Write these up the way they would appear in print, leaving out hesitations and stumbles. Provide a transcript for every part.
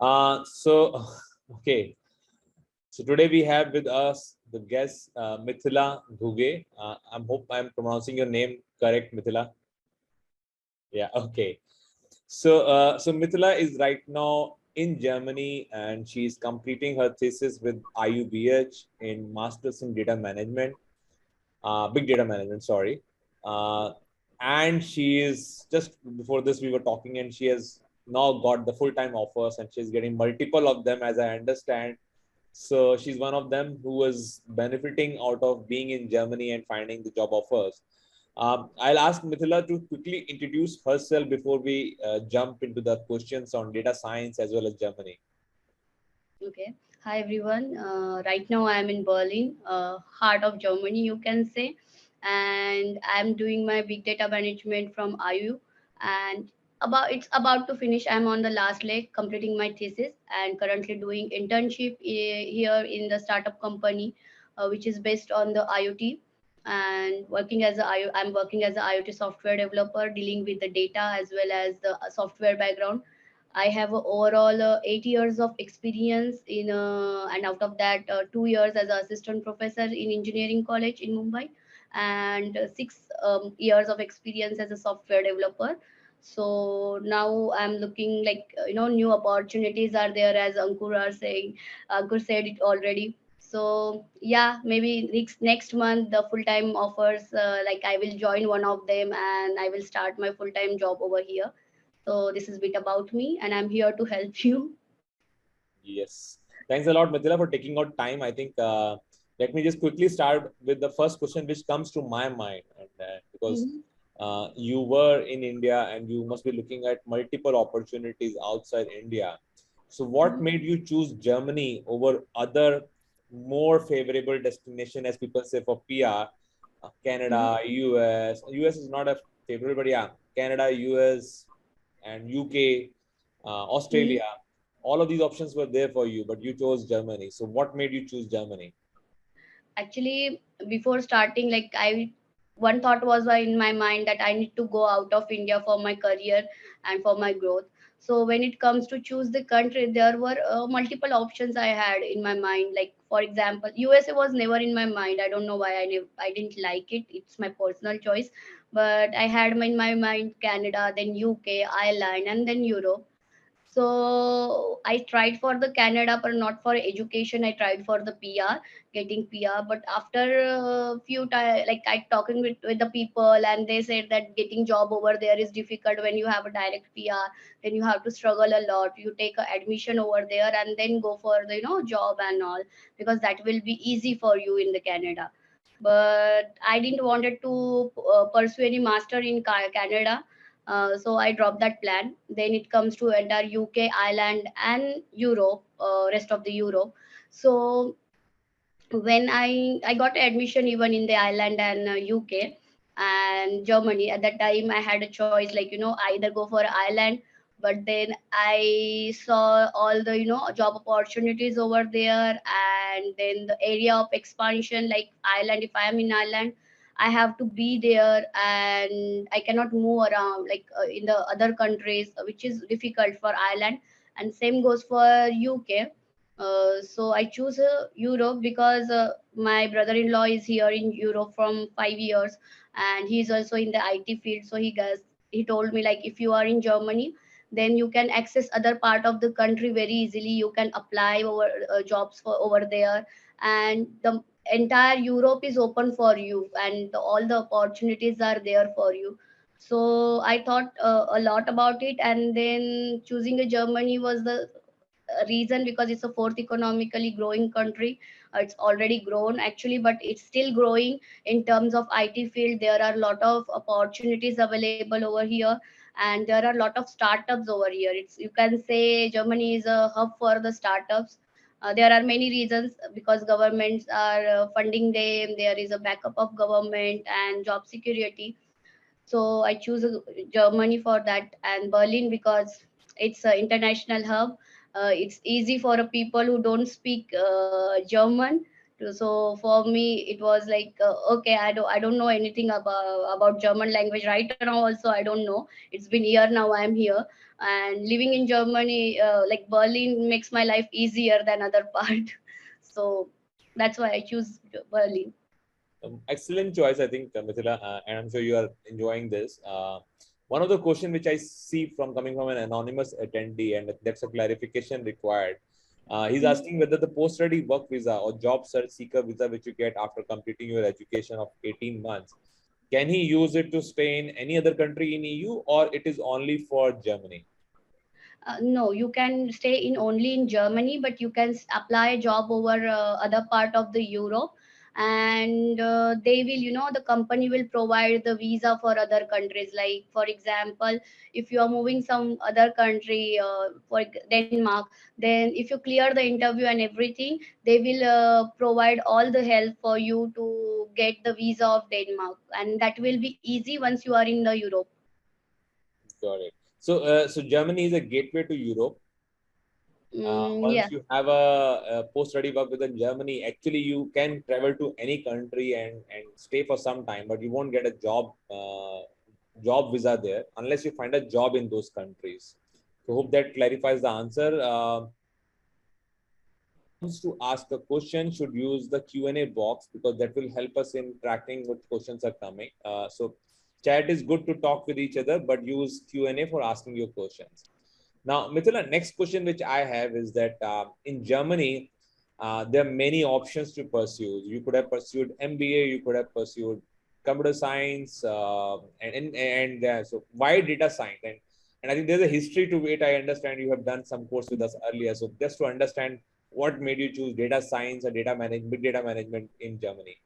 So, okay. So today we have with us the guest Mithila Ghuge. I hope I'm pronouncing your name correct, Mithila. Yeah. Okay. So Mithila is right now in Germany and she's completing her thesis with IUBH in Masters in Data Management, Big Data Management. Sorry. Uh, and she is just before this we were talking, and she has now got the full-time offers, and she's getting multiple of them, as I understand. So she's one of them who was benefiting out of being in Germany and finding the job offers. I'll ask Mithila to quickly introduce herself before we jump into the questions on data science as well as Germany. Okay. Hi everyone. Right now I am in Berlin, heart of Germany, you can say, and I'm doing my big data management from IU. And it's about to finish. I'm on the last leg, completing my thesis, and currently doing internship here in the startup company, which is based on the IoT. And I'm working as a IoT software developer, dealing with the data as well as the software background. I have a overall 8 years of experience and out of that, 2 years as an assistant professor in engineering college in Mumbai, and 6 years of experience as a software developer. So now I'm looking like new opportunities are there, as Ankur said it already. So yeah, maybe next month the full time offers, like I will join one of them and I will start my full time job over here. So this is a bit about me, and I'm here to help you. Yes. Thanks a lot, Mithila, for taking out time. I think let me just quickly start with the first question which comes to my mind. And because Mhm. you were in India and you must be looking at multiple opportunities outside India. So what Mhm. made you choose Germany over other more favorable destination, as people say, for PR? Mhm. Canada, US. US is not a favorable, but yeah, Canada, US, and UK, Mhm. Australia. All of these options were there for you, but you chose Germany. So what made you choose Germany? Actually, before starting, like I one thought was in my mind that I need to go out of India for my career and for my growth. So when it comes to choose the country, there were multiple options I had in my mind. Like for example, USA was never in my mind. I don't know why I didn't like it. It's my personal choice, but I had in my mind Canada, then UK, Ireland, and then Europe. So I tried for the Canada, but not for education. I tried for the PR, getting PR. But after a few times, like I talking with the people, and they said that getting job over there is difficult when you have a direct PR. Then you have to struggle a lot. You take a admission over there and then go for the job and all, because that will be easy for you in the Canada. But I didn't wanted to pursue any master in Canada, so I dropped that plan. Then it comes to entire UK, Ireland, and Europe, rest of the Europe. So when I got admission even in the Ireland and UK and Germany, at that time I had a choice, like either go for Ireland, but then I saw all the job opportunities over there, and then the area of expansion, like Ireland. If I am in Ireland, I have to be there and I cannot move around like in the other countries, which is difficult for Ireland. And same goes for UK. So I choose Europe because my brother-in-law is here in Europe from 5 years, and he's also in the IT field. So he told me, like, if you are in Germany, then you can access other part of the country very easily. You can apply over jobs for over there, and the entire Europe is open for you, and all the opportunities are there for you. So I thought a lot about it, and then choosing a Germany was the reason, because it's a fourth economically growing country. It's already grown actually, but it's still growing in terms of IT field. There are a lot of opportunities available over here, and there are a lot of startups over here. It's, you can say, Germany is a hub for the startups. There are many reasons, because governments are funding them. There is a backup of government and job security. So I choose Germany for that, and Berlin because it's an international hub. It's easy for a people who don't speak German So for me it was like, okay, I don't know anything about German language right now. Also I don't know. It's been year now I'm here, and living in Germany, like Berlin makes my life easier than other part. So that's why I choose Berlin. Excellent choice, I think, Mithila, and I'm sure you are enjoying this. One of the question which I see from coming from an anonymous attendee, and that's a clarification required. He's asking whether the post-study work visa or job search seeker visa, which you get after completing your education of 18 months, can he use it to stay in any other country in EU, or it is only for Germany? No, you can stay in only in Germany, but you can apply a job over other part of the Europe, and they will, the company will provide the visa for other countries. Like for example, if you are moving some other country, for Denmark, then if you clear the interview and everything, they will provide all the help for you to get the visa of Denmark, and that will be easy once you are in the Europe. Got it. So Germany is a gateway to Europe. Once Yeah. you have a post-study work within Germany, actually you can travel to any country and stay for some time, but you won't get a job visa there unless you find a job in those countries. So hope that clarifies the answer. Who wants to ask a question should use the Q&A box, because that will help us in tracking what questions are coming. So chat is good to talk with each other, but use Q&A for asking your questions. Now, Mithila, next question which I have is that in Germany, there are many options to pursue. You could have pursued MBA, you could have pursued computer science, so why data science? And I think there's a history to it. I understand you have done some course with us earlier. So just to understand what made you choose data science or data management, big data management in Germany.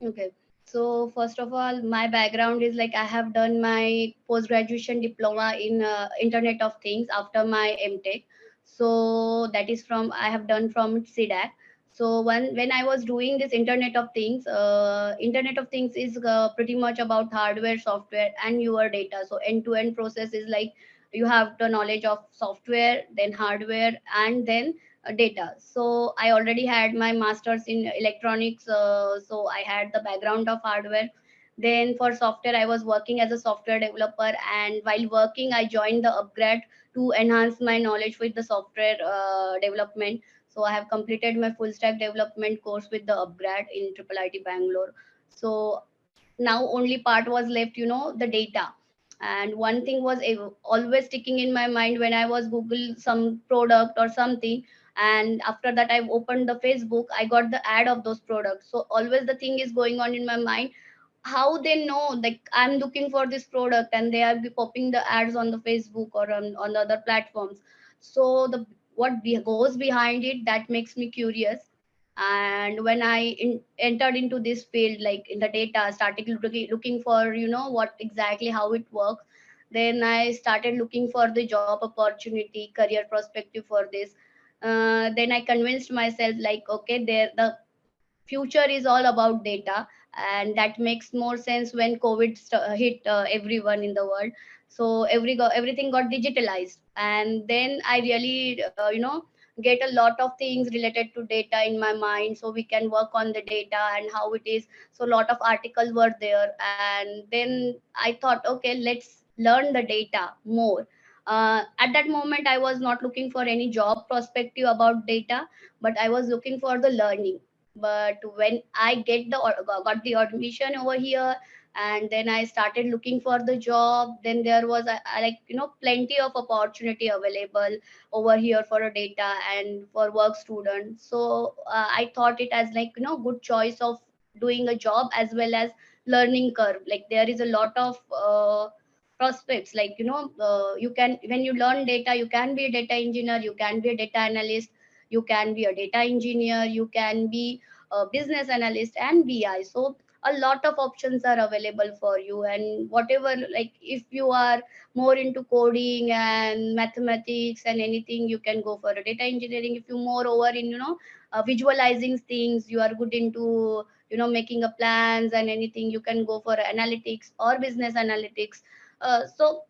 Okay. So first of all, my background is like I have done my post graduation diploma in Internet of Things after my MTech. So that is from I have done from CDAC. So when I was doing this Internet of Things is pretty much about hardware, software, and your data. So end to end process is like you have the knowledge of software, then hardware, and then data. So I already had my masters in electronics, so I had the background of hardware. Then for software I was working as a software developer, and while working I joined the upgrad to enhance my knowledge with the software development. So I have completed my full stack development course with the upgrad in triple IT Bangalore. So now only part was left, the data. And one thing was always sticking in my mind when I was google some product or something, and after that I opened the Facebook, I got the ad of those products. So always the thing is going on in my mind, how they know like I'm looking for this product and they are popping the ads on the Facebook or on the other platforms. So the goes behind it, that makes me curious. And when I entered into this field, like in the data, started looking for, what exactly how it works. Then I started looking for the job opportunity, career perspective for this. Then I convinced myself like, okay, there the future is all about data, and that makes more sense when COVID hit everyone in the world. So everything got digitalized, and then I really get a lot of things related to data in my mind, so we can work on the data and how it is. So a lot of articles were there, and then I thought, okay, let's learn the data more. At that moment I was not looking for any job perspective about data, but I was looking for the learning. But when I got the admission over here, and then I started looking for the job, then there was like, plenty of opportunity available over here for a data and for work student. So I thought it as like, good choice of doing a job as well as learning curve. Like there is a lot of prospects, like, you can, when you learn data, you can be a data engineer, you can be a data analyst, you can be a data engineer, you can be a business analyst and BI. So a lot of options are available for you, and whatever, like if you are more into coding and mathematics and anything, you can go for a data engineering. If you more over in, visualizing things, you are good into, making a plans and anything, you can go for analytics or business analytics. So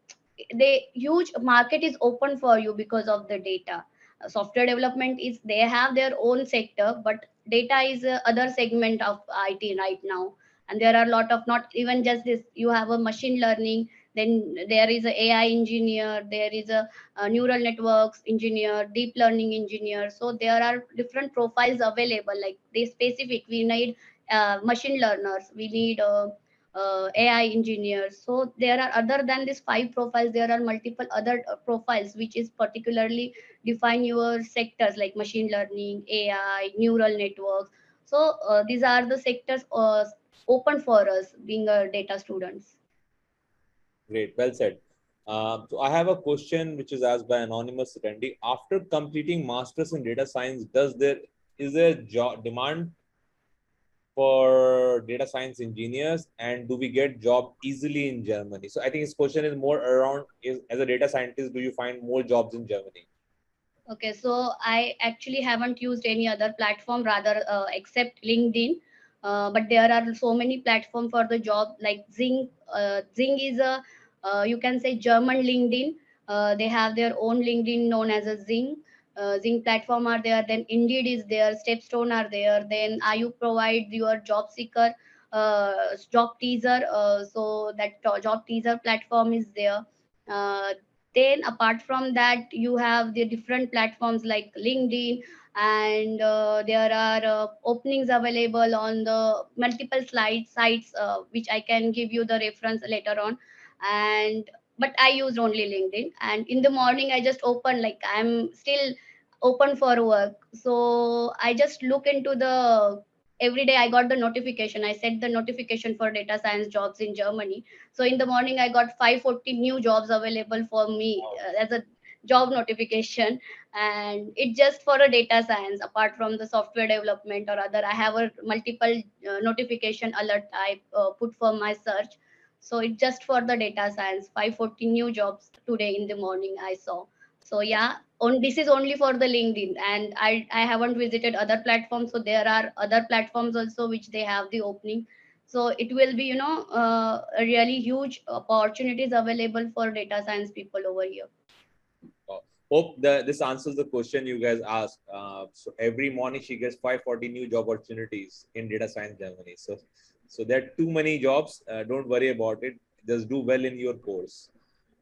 the huge market is open for you because of the data. Software development is, they have their own sector, but data is a other segment of IT right now. And there are a lot of, not even just this, you have a machine learning, then there is a AI engineer, there is a neural networks engineer, deep learning engineer. So there are different profiles available, like they specific, we need machine learners, we need AI engineers. So there are, other than these five profiles, there are multiple other profiles which is particularly define your sectors, like machine learning, AI, neural networks. So these are the sectors open for us being a data students. Great, well said. So I have a question which is asked by anonymous attendee. After completing masters in data science, is there job demand for data science engineers, and do we get job easily in Germany? So I think his question is more around, is as a data scientist, do you find more jobs in Germany? Okay, so I actually haven't used any other platform rather except LinkedIn. But there are so many platforms for the job, like Zing. Zing is a, you can say, German LinkedIn. They have their own LinkedIn known as a Zing. Zing platform are there. Then Indeed is there. Stepstone are there. Then IU provide your job seeker job teaser. So that job teaser platform is there. Uh, then apart from that, you have the different platforms like LinkedIn, and there are openings available on the multiple slide sites, which I can give you the reference later on. And but I use only LinkedIn, and in the morning I just open, like I'm still open for work, so I just look into the, every day I got the notification, I set the notification for data science jobs in Germany. So in the morning, I got 540 new jobs available for me as a job notification, and it just for a data science. Apart from the software development or other, I have a multiple notification alert I put for my search. So it just for the data science. 540 new jobs today in the morning I saw. So yeah, on this is only for the LinkedIn, and I haven't visited other platforms. So there are other platforms also which they have the opening, so it will be, a really huge opportunities available for data science people over here. Uh, Hope that this answers the question you guys asked. So every morning she gets 540 new job opportunities in data science Germany. So there are too many jobs. Don't worry about it. Just do well in your course.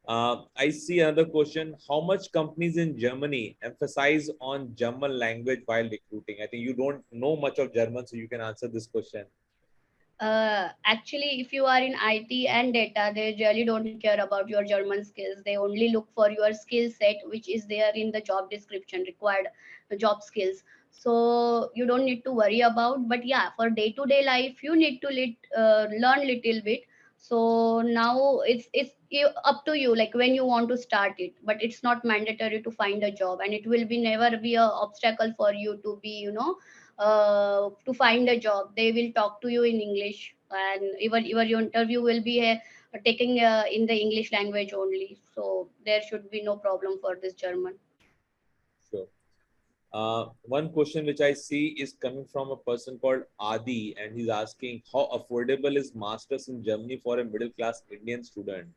I see another question. How much companies in Germany emphasize on German language while recruiting? I think you don't know much of German, so you can answer this question. Actually, if you are in IT and data, they really don't care about your German skills. They only look for your skill set, which is there in the job description, required job skills. So you don't need to worry about. But yeah, for day-to-day life, you need to learn little bit. So now up to you, like when you want to start it. But it's not mandatory to find a job, and it will be never be a obstacle for you to be, to find a job. They will talk to you in English, and even your interview will be taken in the English language only. So there should be no problem for this German. Sure. One question which I see is coming from a person called Adi, and he's asking how affordable is masters in Germany for a middle class Indian student?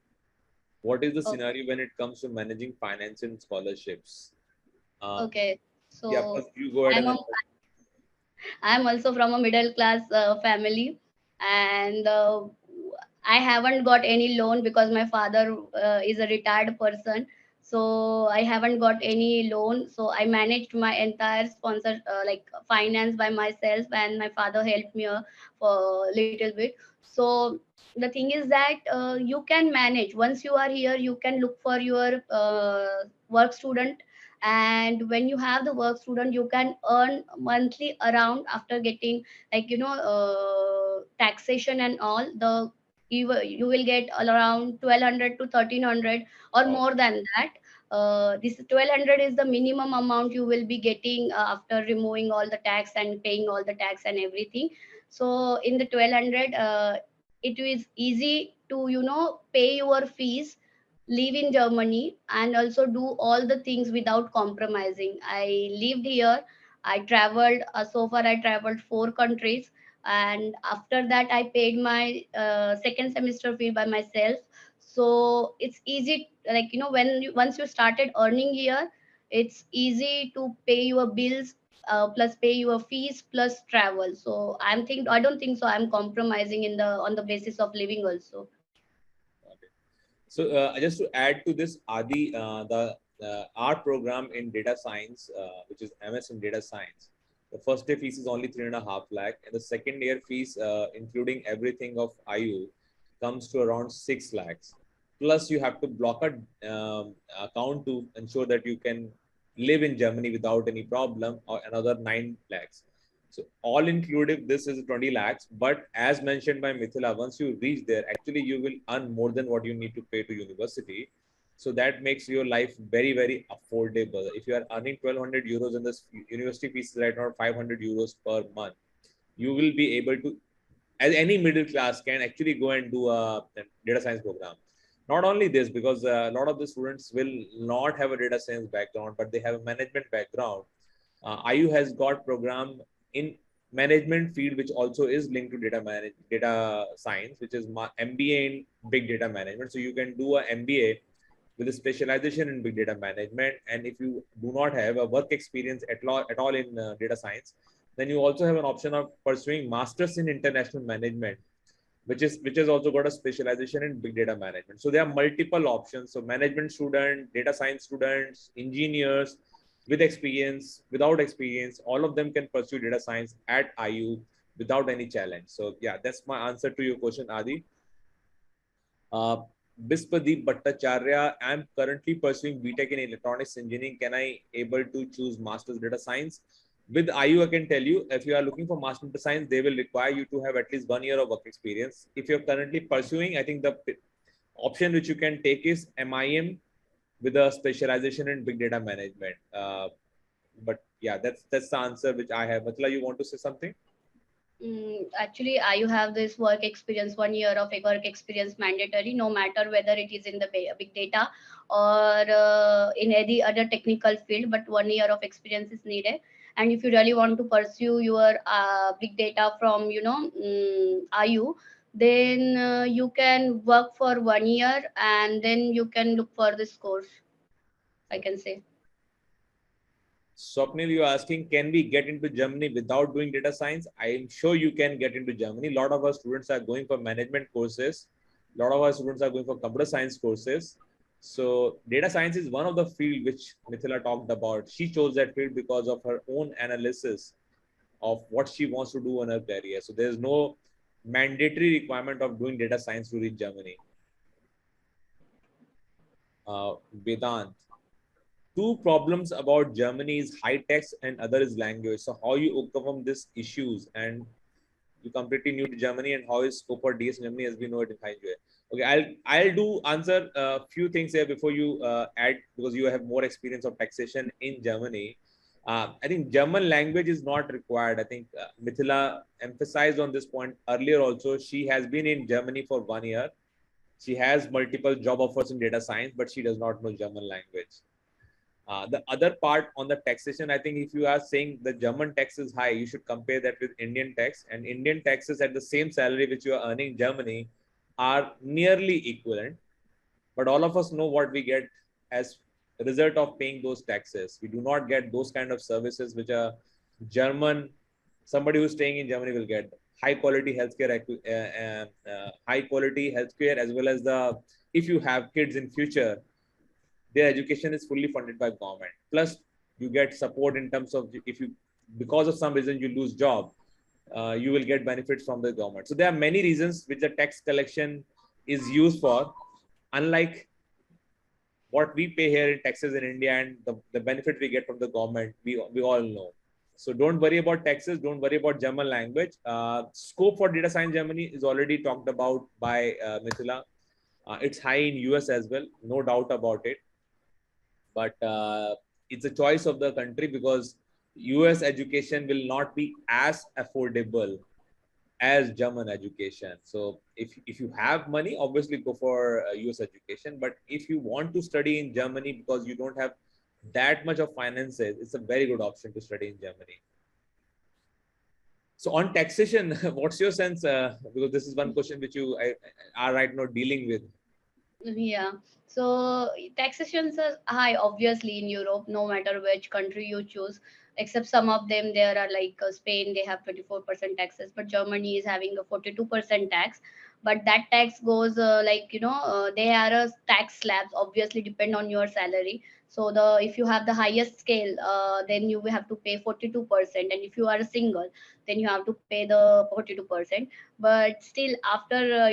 What is the Okay. scenario when it comes to managing finance and scholarships? Uh, Okay. yeah, first So you go ahead I'm and a, then. I'm also from a middle class family, and I haven't got any loan because my father is a retired person. So I haven't got any loan. So I managed my entire sponsor, like finance by myself, and my father helped me for a little bit. So the thing is that you can manage. Once you are here, you can look for your work student, and when you have the work student, you can earn monthly around, after getting, like, taxation and all, you will get around 1200 to 1300 or Oh, more than that. This 1200 is the minimum amount you will be getting after removing all the tax and paying all the tax and everything. So in the 1200, it is easy to, pay your fees, live in Germany, and also do all the things without compromising. I lived here. I traveled, so far I traveled 4 countries, and after that I paid my second semester fee by myself. So it's easy, like, once you started earning here, it's easy to pay your bills plus pay your fees plus travel. So I don't think so I'm compromising in the on the basis of living also. Okay. So just to add to this, Adi, the our program in data science, which is MS in data science, the first year fees is only 3.5 lakh, and the second year fees, including everything of IU, comes to around 6 lakhs. Plus, you have to block a account to ensure that you can live in Germany without any problem, or another 9 lakhs. So all inclusive, this is 20 lakhs. But as mentioned by Mithila, once you reach there, actually you will earn more than what you need to pay to university. So that makes your life very, very affordable. If you are earning 1,200 euros and the university fees is right now 500 euros per month, you will be able to, as any middle class can actually go and do a data science program. Not only this, because a lot of the students will not have a data science background, but they have a management background. IU has got program in management field, which also is linked to data science, which is MBA in big data management. So you can do a MBA with a specialization in big data management. And if you do not have a work experience at all in data science, then you also have an option of pursuing masters in international management, which has also got a specialization in big data management. So there are multiple options. So management student, data science students, engineers with experience, without experience, all of them can pursue data science at IU without any challenge. So yeah, that's my answer to your question, Adi. uh, Bispadeep Bhattacharya, I'm currently pursuing BTech in electronics engineering. Can I able to choose master's data science? With IU, I can tell you, if you are looking for master data science, they will require you to have at least 1 year of work experience. If you're currently pursuing, I think the option which you can take is MIM with a specialization in big data management. But yeah, that's the answer which I have. Matla, you want to say something? Actually, you have this work experience, 1 year of work experience mandatory, no matter whether it is in the big data or in any other technical field, but 1 year of experience is needed. And if you really want to pursue your big data from, IU, then you can work for 1 year and then you can look for this course, I can say. Swapnil, you're asking, can we get into Germany without doing data science? I am sure you can get into Germany. A lot of our students are going for management courses. A lot of our students are going for computer science courses. So data science is one of the field which Mithila talked about. She chose that field because of her own analysis of what she wants to do in her career. So there's no mandatory requirement of doing data science to reach Germany. Vedant, two problems about Germany is high tax and other is language. So how you overcome these issues, and you completely new to Germany, and how is scope for DS in Germany as we know it in high enjoy. Okay, I'll do answer a few things here before you add, because you have more experience of taxation in Germany. I think German language is not required. I think Mithila emphasized on this point earlier also. She has been in Germany for 1 year. She has multiple job offers in data science, but she does not know German language. The other part on the taxation, I think if you are saying the German tax is high, you should compare that with Indian tax. And Indian taxes at the same salary which you are earning in Germany are nearly equivalent. But all of us know what we get as a result of paying those taxes. We do not get those kind of services which a German, somebody who's staying in Germany will get. High quality healthcare, high quality healthcare, as well as the, if you have kids in future, their education is fully funded by government. Plus, you get support in terms of, if you, because of some reason you lose job, you will get benefits from the government. So there are many reasons which the tax collection is used for, unlike what we pay here in taxes in India, and the benefit we get from the government, we all know. So don't worry about taxes, don't worry about German language. Scope for data science Germany is already talked about by Mithila. It's high in US as well, no doubt about it. But it's a choice of the country, because US education will not be as affordable as German education. So if you have money, obviously go for US education. But if you want to study in Germany because you don't have that much of finances, it's a very good option to study in Germany. So on taxation, what's your sense? Because this is one question which are right now dealing with. Yeah. So taxations are high, obviously, in Europe, no matter which country you choose. except some of them. There are like Spain, they have 24% taxes, but Germany is having a 42% tax. But that tax goes like, they are a tax slabs, obviously depend on your salary. So the if you have the highest scale, then you will have to pay 42%, and if you are a single, then you have to pay the 42%. But still, after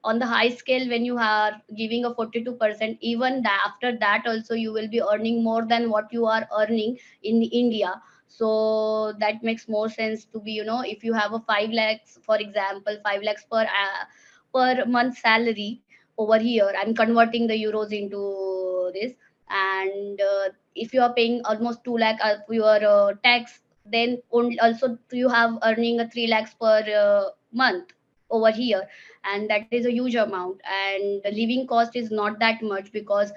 on the high scale, when you are giving a 42%, even that, after that also you will be earning more than what you are earning in India. So that makes more sense to be, if you have a 5 lakhs, for example, 5 lakhs per month salary over here, I'm converting the euros into this. And if you are paying almost 2 lakh of your tax, then only also you have earning a 3 lakhs per month over here. And that is a huge amount, and the living cost is not that much, because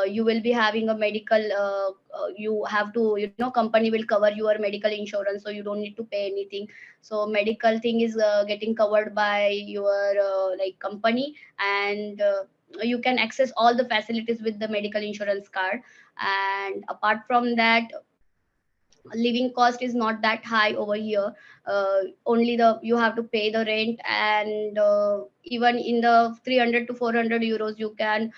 you will be having a medical, you have to, company will cover your medical insurance, so you don't need to pay anything. So medical thing is getting covered by your like company. And you can access all the facilities with the medical insurance card. And apart from that, living cost is not that high over here. Only the you have to pay the rent, and even in the 300 to 400 euros you can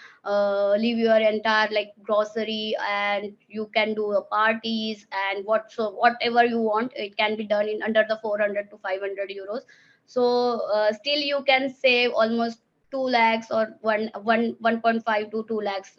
leave your entire like grocery, and you can do parties and whatever you want, it can be done in under the 400 to 500 euros. So still you can save almost 2 lakhs, or 1.5 to 2 lakhs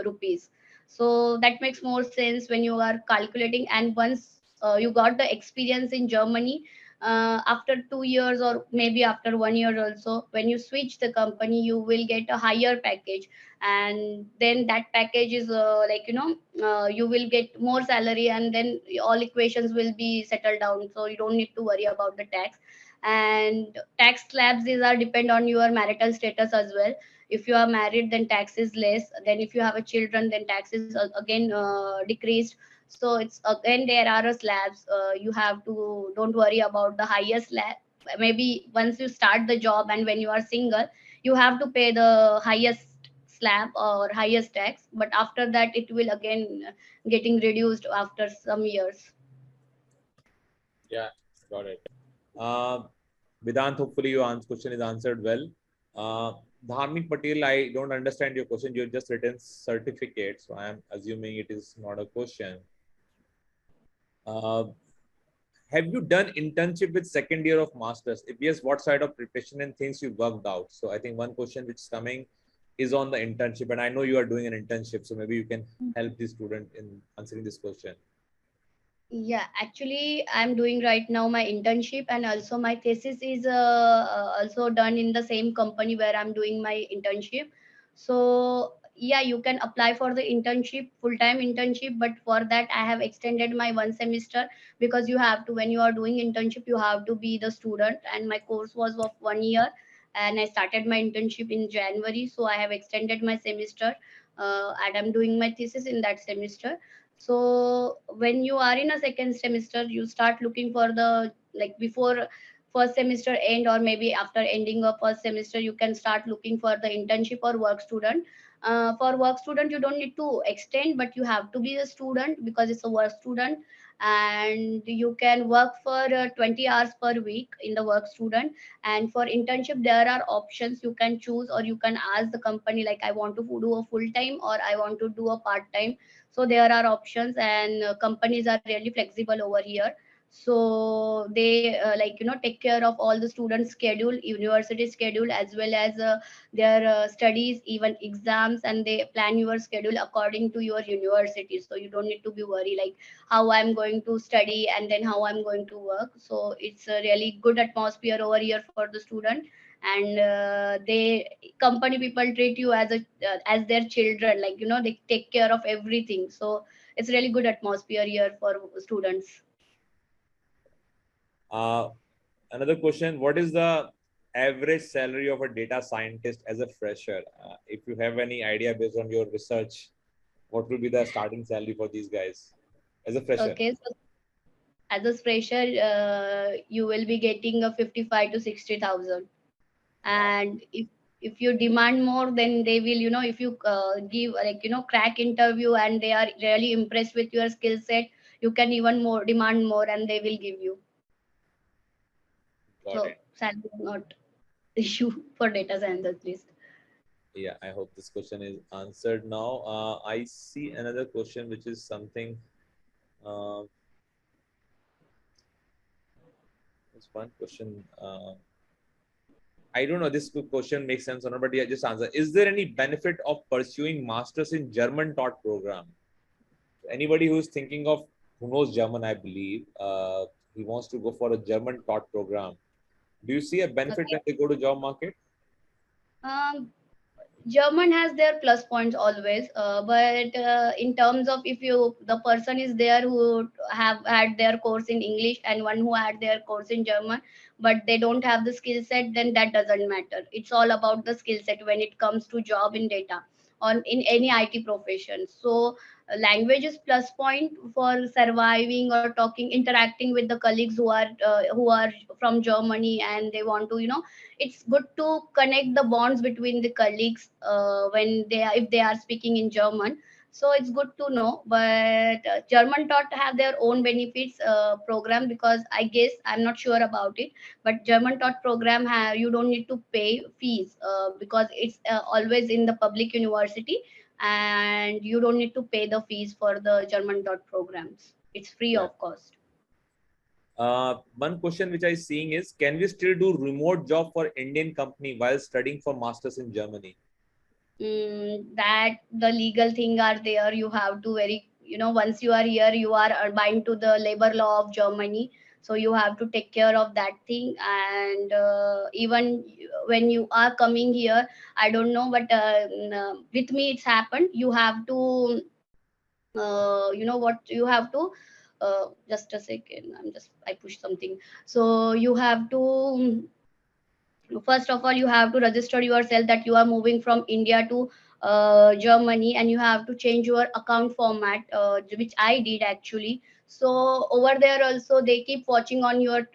rupees. So that makes more sense when you are calculating. And once you got the experience in Germany, after 2 years or maybe after 1 year also, when you switch the company, you will get a higher package. And then that package is like, you will get more salary, and then all equations will be settled down, so you don't need to worry about the tax. And tax slabs, these are depend on your marital status as well. If you are married, then tax is less. Then if you have a children, then tax is again decreased. So it's again, there are slabs. You have to don't worry about the highest slab. Maybe once you start the job and when you are single, you have to pay the highest slab or highest tax, but after that it will again getting reduced after some years. Yeah, got it. Uh, Vedant, hopefully your question is answered well. Uh, Dharmik Patel, I don't understand your question. You just written certificate, so I am assuming it is not a question. Uh, have you done internship with second year of masters? If yes, what side of preparation and things you worked out? So I think one question which is coming is on the internship, and I know you are doing an internship, so maybe you can help the student in answering this question. Yeah, actually, I'm doing right now my internship, and also my thesis is also done in the same company where I'm doing my internship. So, yeah, you can apply for the internship, full time internship, but for that, I have extended my 1 semester, because you have to, when you are doing internship, you have to be the student, and my course was of 1 year, and I started my internship in January, so I have extended my semester, and I'm doing my thesis in that semester. So when you are in a second semester, you start looking for the, like, before first semester end, or maybe after ending of first semester, you can start looking for the internship or work student. For work student, you don't need to extend, but you have to be a student because it's a work student. And you can work for 20 hours per week in the work student. And for internship, there are options you can choose, or you can ask the company, like, I want to do a full time, or I want to do a part time. So there are options, and companies are really flexible over here. So they like, take care of all the students schedule, university schedule, as well as their studies, even exams, and they plan your schedule according to your university. So you don't need to be worried like how I'm going to study and then how I'm going to work. So it's a really good atmosphere over here for the student. And they company people treat you as their children, like, they take care of everything. So it's really good atmosphere here for students. Uh, Another question: what is the average salary of a data scientist as a fresher? If you have any idea based on your research, what will be the starting salary for these guys as a fresher? Okay, so as a fresher, you will be getting a 55 to 60,000. Wow. And if you demand more, then they will, if you give, like, crack interview, and they are really impressed with your skill set, you can even more demand more and they will give you. Got So it. salary is not issue for data science at least. Yeah, I hope this question is answered now. I see another question, which is something. Uh, there's one question. I don't know this question makes sense or not, but yeah, just answer. Is there any benefit of pursuing masters in German taught program? Anybody who's thinking of, who knows German, I believe, he wants to go for a German taught program. Do you see a benefit Okay. when they go to job market? um, German has their plus points always, but in terms of if you the person is there who have had their course in English and one who had their course in German, but they don't have the skill set, then that doesn't matter. It's all about the skill set when it comes to job in data or in any IT profession. So language is plus point for surviving or talking, interacting with the colleagues who are from Germany and they want to it's good to connect the bonds between the colleagues when they are if they are speaking in German. So it's good to know, but German taught have their own benefits program, because I guess I'm not sure about it, but German taught program have you don't need to pay fees because it's always in the public university, and you don't need to pay the fees for the German taught programs. It's free Yeah. of cost. One question which I seeing is, can we still do remote job for Indian company while studying for masters in Germany? That the legal thing are there, you have to very once you are here you are bind to the labor law of Germany, so you have to take care of that thing. And even when you are coming here, I don't know, but with me it's happened. You have to what you have to just a second, I pushed something. So you have to first of all you have to register yourself that you are moving from India to Germany, and you have to change your account format, which I did actually. So over there also they keep watching on your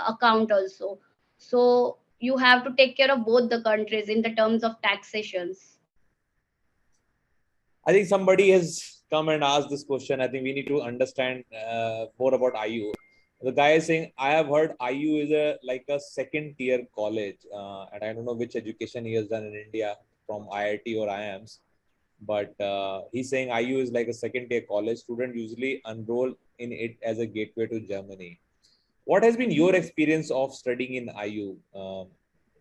account also. So you have to take care of both the countries in the terms of taxations. I think somebody has come and asked this question. I think we need to understand more about IU. The guy is saying, I have heard IU is a like a second tier college, and I don't know which education he has done in India from IIT or IIMs, but he's saying IU is like a second tier college. Student usually enroll in it as a gateway to Germany. What has been your Mhm. experience of studying in IU?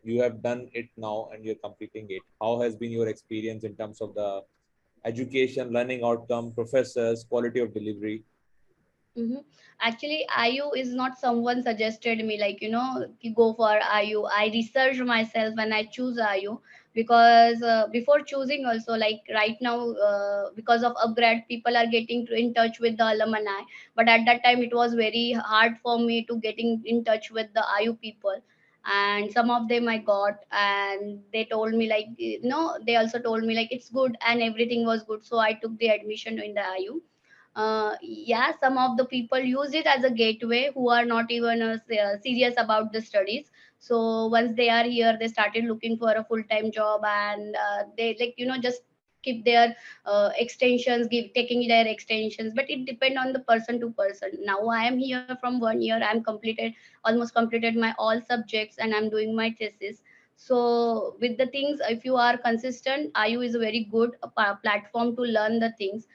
You have done it now and you're completing it. How has been your experience in terms of the education, learning outcome, professors, quality of delivery? Mm-hmm. Actually, IU is not someone suggested me like ki go for IU. I researched myself when I choose IU, because before choosing also, like right now, because of upgrad, people are getting in touch with the alumni. But at that time, it was very hard for me to getting in touch with the IU people. And some of them I got, and they told me like they also told me like it's good and everything was good. So I took the admission in the IU. Yeah, some of the people use it as a gateway who are not even serious about the studies. So once they are here, they started looking for a full time job, and they like just keep their extensions, give taking their extensions. But it depend on the person to person. Now I am here from 1 year. I'm completed, almost completed my all subjects, and I'm doing my thesis. So with the things, if you are consistent, IU is a very good platform to learn the things.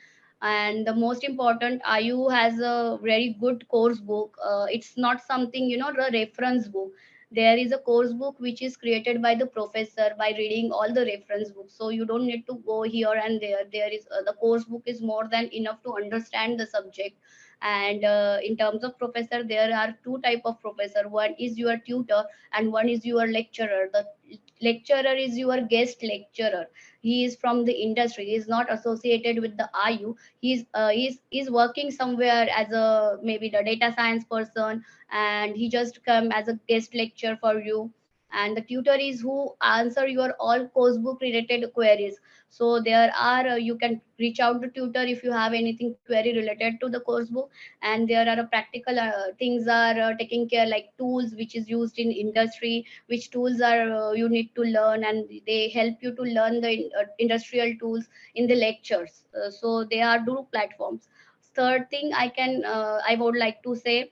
And the most important, IU has a very good course book. It's not something the reference book. There is a course book which is created by the professor by reading all the reference books, so you don't need to go here and there. There is the course book is more than enough to understand the subject. And in terms of professor, there are two type of professor. One is your tutor and one is your lecturer. The lecturer is your guest lecturer. He is from the industry, he is not associated with the IU. He's working somewhere as a maybe the data science person, and he just come as a guest lecture for you. And the tutor is who answer your all course book related queries. So there are you can reach out to tutor if you have anything query related to the course book. And there are practical things are taking care, like tools which is used in industry, which tools are you need to learn, and they help you to learn the industrial tools in the lectures. So they are do platforms. third thing I would like to say,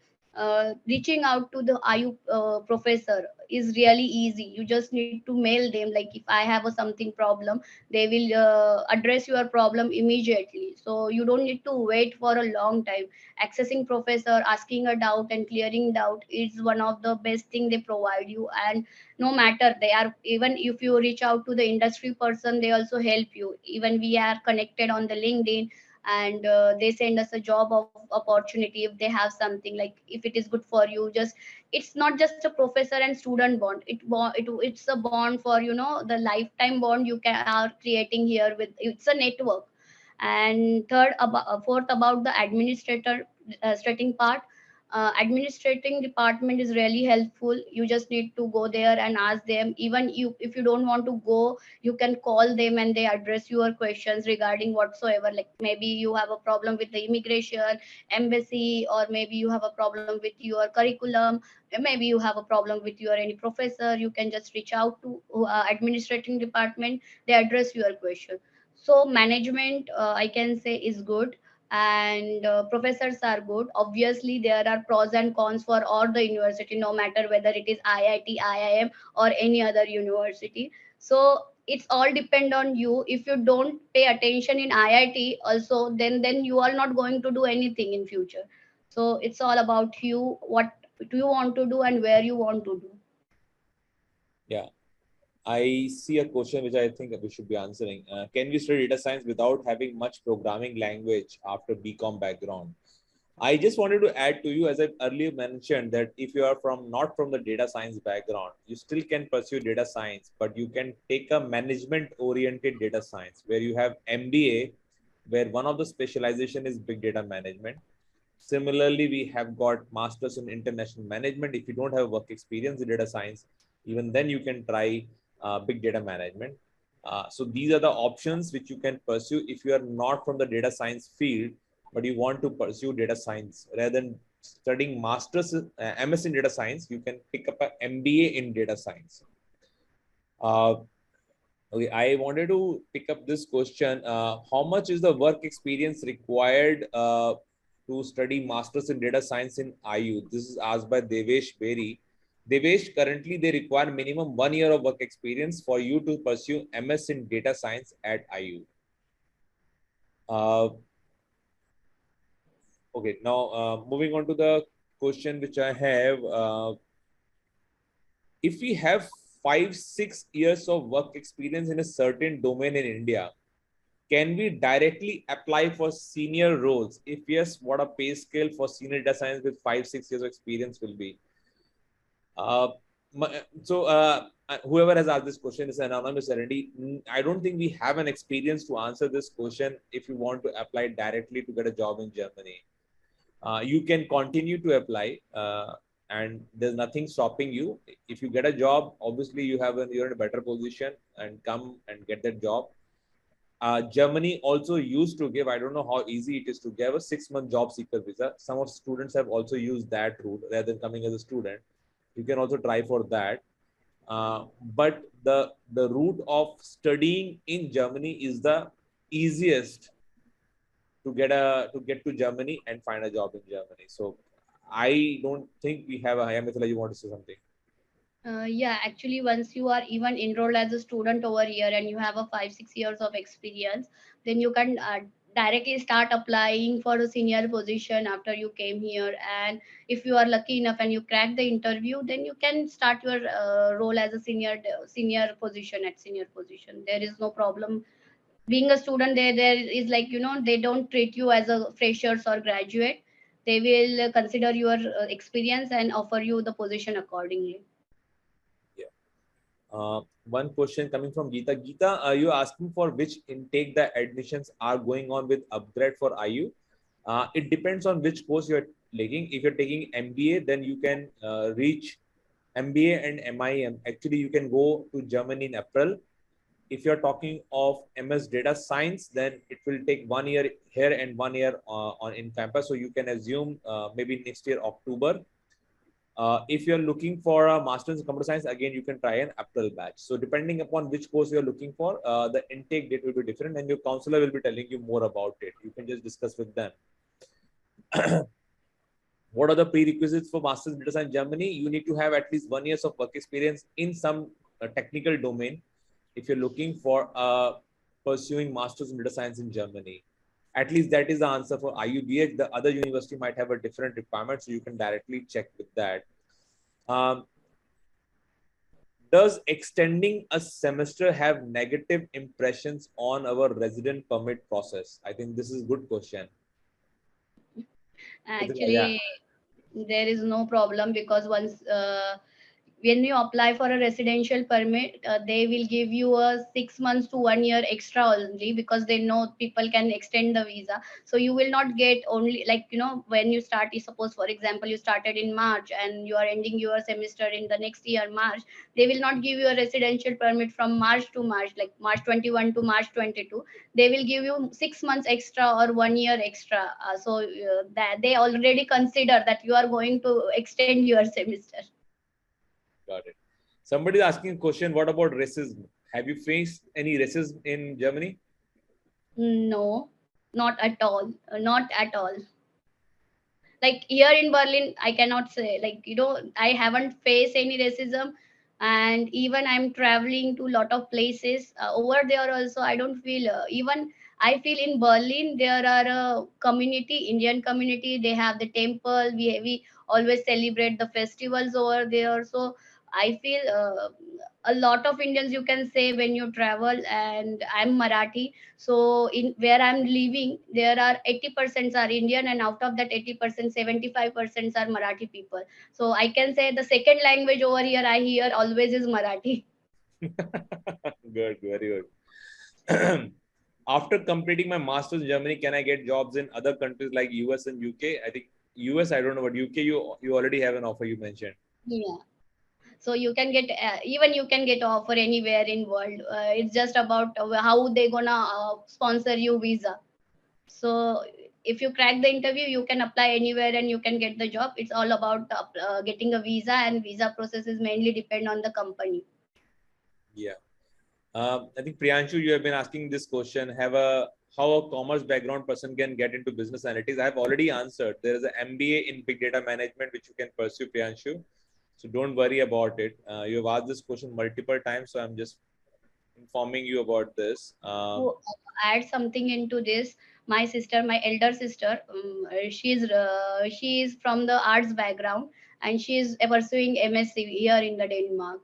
reaching out to the IU professor is really easy. You just need to mail them. Like if I have a something problem, they will address your problem immediately. So you don't need to wait for a long time. Accessing professor, asking a doubt and clearing doubt is one of the best thing they provide you. And no matter they are, even if you reach out to the industry person, they also help you. Even we are connected on the LinkedIn, and they send us a job of opportunity if they have something. Like if it is good for you, just it's not just a professor and student bond, it's a bond for, you know, the lifetime bond you can are creating here with, it's a network. And fourth, about the administrating part, administrating department is really helpful. You just need to go there and ask them. Even you, if you don't want to go, you can call them and they address your questions regarding whatsoever. Like maybe you have a problem with the immigration embassy, or maybe you have a problem with your curriculum, maybe you have a problem with your any professor, you can just reach out to administrating department. They address your question. So management, I can say, is good, and professors are good. Obviously there are pros and cons for all the university, no matter whether it is IIT, IIM, or any other university. So it's all depend on you. If you don't pay attention in IIT also, then you are not going to do anything in future. So it's all about you, what do you want to do and where you want to do. Yeah. I see a question which I think we should be answering. Can we study data science without having much programming language after BCom background? I just wanted to add to you, as I earlier mentioned, that if you are not from the data science background, you still can pursue data science, but you can take a management-oriented data science where you have MBA, where one of the specialization is big data management. Similarly, we have got masters in international management. If you don't have work experience in data science, even then you can try big data management. So these are the options which you can pursue if you are not from the data science field, but you want to pursue data science. Rather than studying masters, MS in data science, you can pick up an MBA in data science. Okay, I wanted to pick up this question. How much is the work experience required to study masters in data science in IU? This is asked by Devesh Berry. Devesh, currently they require minimum 1 year of work experience for you to pursue MS in data science at IU. Okay, now moving on to the question which I have. If we have 5-6 years of work experience in a certain domain in India, can we directly apply for senior roles? If yes, what a pay scale for senior data science with 5-6 years of experience will be? Uh, whoever has asked this question is anonymous already. I don't think we have an experience to answer this question. If you want to apply directly to get a job in Germany, you can continue to apply, and there's nothing stopping you. If you get a job, obviously you're in a better position and come and get that job. Germany also used to give, I don't know how easy it is to give a 6-month job seeker visa. Some of students have also used that route rather than coming as a student. You can also try for that. But the route of studying in Germany is the easiest to get to Germany and find a job in Germany. So I don't think we have a higher Mithila, you want to say something? Yeah, actually, once you are even enrolled as a student over here and you have a 5-6 years of experience, then you can directly start applying for a senior position after you came here. And if you are lucky enough and you crack the interview, then you can start your role as a senior position at senior position. There is no problem. Being a student, there is, like, you know, they don't treat you as a freshers or graduate. They will consider your experience and offer you the position accordingly. Yeah. One question coming from Geeta. Geeta, are you asking for which intake the admissions are going on with upgrad for IU? It depends on which course you're taking. If you're taking MBA, then you can reach MBA and MIM. Actually, you can go to Germany in April. If you're talking of MS data science, then it will take 1 year here and 1 year on in campus. So you can assume maybe next year, October. If you're looking for a master's in computer science, again, you can try an April batch. So depending upon which course you're looking for, the intake date will be different and your counselor will be telling you more about it. You can just discuss with them. What are the prerequisites for masters in data science in Germany? You need to have at least 1 year of work experience in some technical domain if you're looking for pursuing masters in data science in Germany. At least that is the answer for IUBH. The other university might have a different requirement, so you can directly check with that. Um, does extending a semester have negative impressions on our resident permit process? I think this is a good question. Yeah. Actually, there is no problem because once when you apply for a residential permit, they will give you a 6 months to 1 year extra only, because they know people can extend the visa. So you will not get only, like, when you start, suppose for example you started in March and you are ending your semester in the next year March, they will not give you a residential permit from March to March, like March 21 to March 22. They will give you 6 months extra or 1 year extra. That they already consider that you are going to extend your semester. Got it. Somebody is asking a question. What about racism? Have you faced any racism in Germany? No, not at all. Not at all. Like here in Berlin, I cannot say, like, I haven't faced any racism. And even I'm traveling to a lot of places over there also, I don't feel, even I feel in Berlin there are a community, Indian community. They have the temple. We always celebrate the festivals over there. So I feel a lot of Indians, you can say, when you travel. And I'm Marathi, so in where I'm living, there are 80% are Indian, and out of that 80%, 75% are Marathi people. So I can say the second language over here I hear always is Marathi. Good, very good. After completing my master's in Germany, can I get jobs in other countries like US and UK? I think US, I don't know, but UK, you already have an offer you mentioned. Yeah. So you can get, even you can get offer anywhere in world. It's just about how they gonna sponsor you visa. So if you crack the interview, you can apply anywhere and you can get the job. It's all about getting a visa, and visa processes mainly depend on the company. Yeah. I think Priyanshu, you have been asking this question. Have a How a commerce background person can get into business analytics? I have already answered. There is an MBA in big data management which you can pursue, Priyanshu. So don't worry about it. You have asked this question multiple times, so I'm just informing you about this. To add something into this, my sister, my elder sister, she is from the arts background, and she is pursuing MSc here in the Denmark.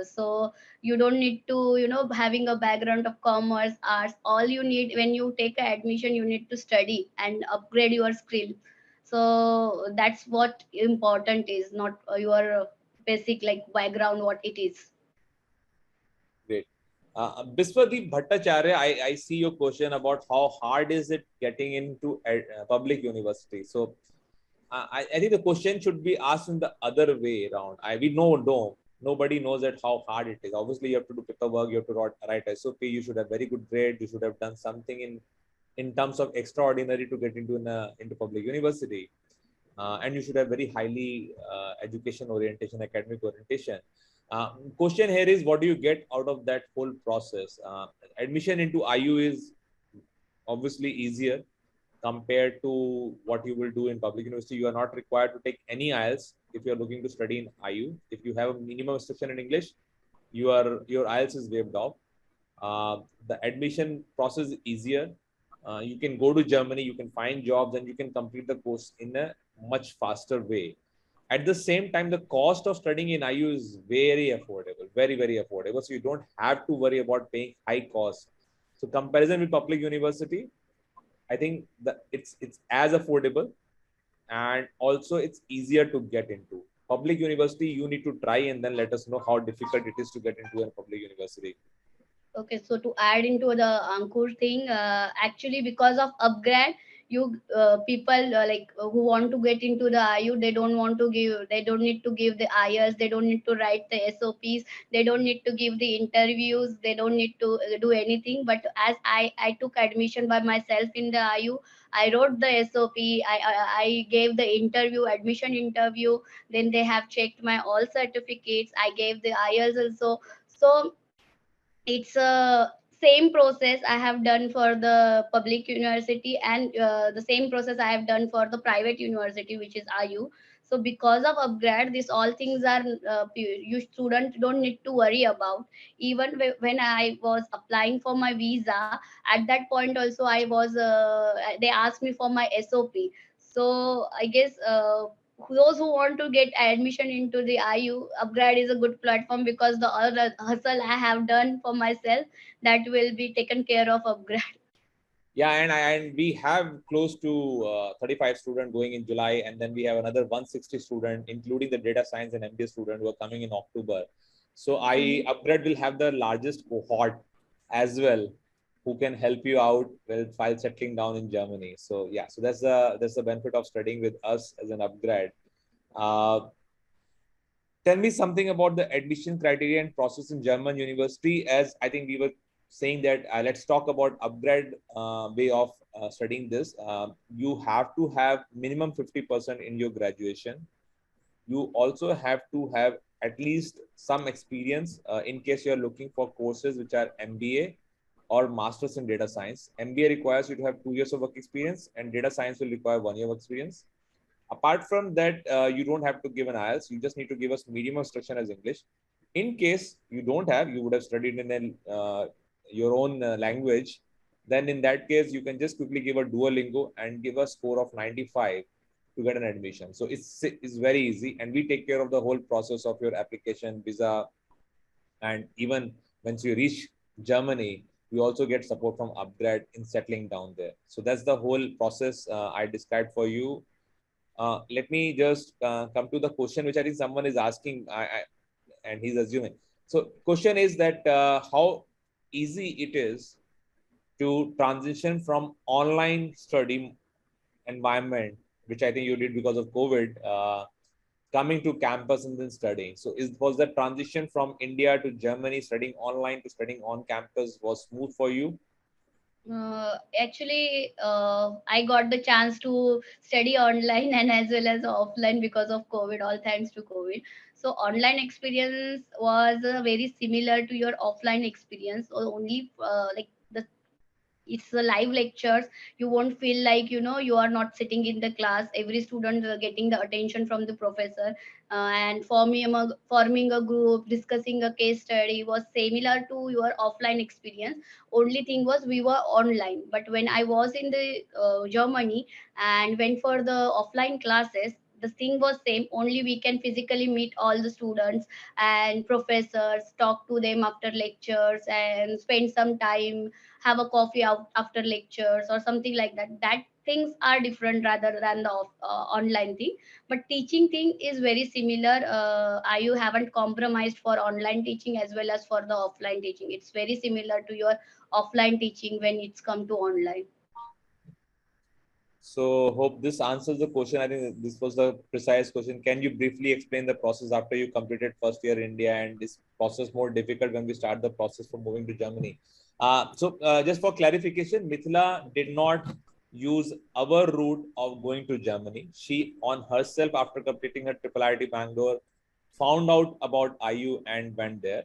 So you don't need to, having a background of commerce, arts. All you need when you take a admission, you need to study and upgrade your skill. So that's what important is, not your basic like background, what it is. Great. Biswadeep Bhattacharya, I see your question about how hard is it getting into public university. So I think the question should be asked in the other way around. We know, no, nobody knows that how hard it is. Obviously, you have to do paperwork, you have to write SOP, you should have very good grade, you should have done something in terms of extraordinary to get into public university. And you should have very highly education orientation, academic orientation. Question here is, what do you get out of that whole process? Admission into IU is obviously easier compared to what you will do in public university. You are not required to take any IELTS if you are looking to study in IU. If you have a minimum instruction in English, your IELTS is waived off. The admission process is easier. You can go to Germany, you can find jobs, and you can complete the course in a much faster way. At the same time, the cost of studying in IU is very affordable, very, very affordable. So you don't have to worry about paying high costs. So comparison with public university, I think that it's as affordable, and also it's easier to get into. Public university, you need to try and then let us know how difficult it is to get into a public university. Okay, so to add into the Ankur thing, actually because of upgrad, you people who want to get into the IU, they don't need to give the IELTS, they don't need to write the SOPs, they don't need to give the interviews, they don't need to do anything. But as I took admission by myself in the IU, I wrote the SOP, I gave the interview, admission interview, then they have checked my all certificates, I gave the IELTS also. So it's same process I have done for the public university, and the same process I have done for the private university, which is IU. So because of upgrad, these all things are you student don't need to worry about. Even when I was applying for my visa, at that point also I was they asked me for my SOP. So I guess those who want to get admission into the IU, upgrad is a good platform, because the other hustle I have done for myself, that will be taken care of upgrade. Yeah, and we have close to 35 students going in July, and then we have another 160 student, including the data science and MBA student who are coming in October. So I Mhm. upgrade will have the largest cohort as well, who can help you out while settling down in Germany. So yeah, so that's the benefit of studying with us as an upgrad. Uh, Tell me something about the admission criteria and process in German university. As I think we were saying that let's talk about upgrade way of studying this. You have to have minimum 50% in your graduation. You also have to have at least some experience in case you're looking for courses which are MBA or masters in data science. MBA requires you to have 2 years of work experience, and data science will require 1 year of experience. Apart from that, you don't have to give an IELTS. You just need to give us medium instruction as English. In case you don't have, you would have studied in your own language. Then in that case, you can just quickly give a Duolingo and give a score of 95 to get an admission. So it's very easy, and we take care of the whole process of your application, visa, and even once you reach Germany, you also get support from upgrad in settling down there. So that's the whole process I described for you. Let me just come to the question which I think someone is asking, and he's assuming. So, question is that how easy it is to transition from online study environment, which I think you did because of COVID, coming to campus and then studying. So, was the transition from India to Germany, studying online to studying on campus, was smooth for you? Actually, I got the chance to study online and as well as offline because of COVID, all thanks to COVID. So, online experience was very similar to your offline experience, or only like the it's a live lectures. You won't feel like, you are not sitting in the class, every student getting the attention from the professor. And forming a group, discussing a case study was similar to your offline experience. Only thing was we were online, but when I was in the Germany and went for the offline classes, the thing was same, only we can physically meet all the students and professors, talk to them after lectures and spend some time, have a coffee out after lectures or something like that. That things are different rather than the online thing. But teaching thing is very similar. You haven't compromised for online teaching as well as for the offline teaching. It's very similar to your offline teaching when it's come to online. So hope this answers the question. I think this was the precise question. Can you briefly explain the process after you completed first year in India, and this process more difficult when we start the process for moving to Germany? Just for clarification, Mithila did not use our route of going to Germany. She on herself, after completing her triple IIT Bangalore, found out about IU and went there.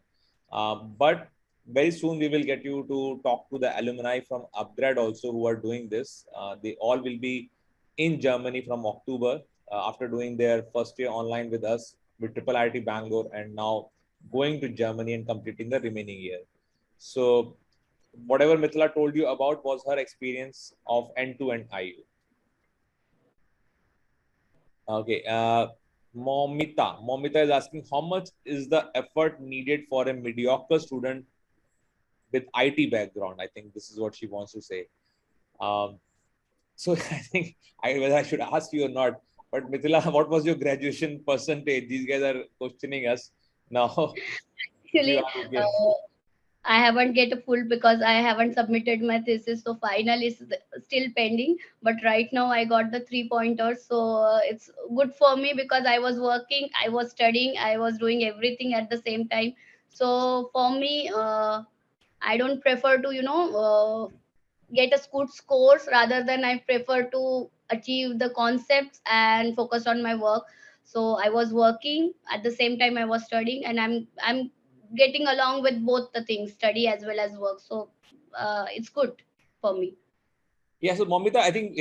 But very soon we will get you to talk to the alumni from upgrad also who are doing this. They all will be in Germany from October after doing their first year online with us with triple IIT Bangalore, and now going to Germany and completing the remaining year. So whatever Mithila told you about was her experience of end-to-end IU. Okay. Momita is asking how much is the effort needed for a mediocre student with IT background. I think this is what she wants to say. Um, so I think whether I should ask you or not, but Mithila, what was your graduation percentage? These guys are questioning us now. If you Actually, are okay. I haven't get a full because I haven't submitted my thesis, so final is still pending. But right now I got the 3 pointers, so it's good for me because I was working, I was studying, I was doing everything at the same time. So for me, I don't prefer to get a good scores, rather than I prefer to achieve the concepts and focus on my work. So I was working at the same time I was studying, and I'm getting along with both the things, study as well as work. So it's good for me. Yeah, so Momita, I think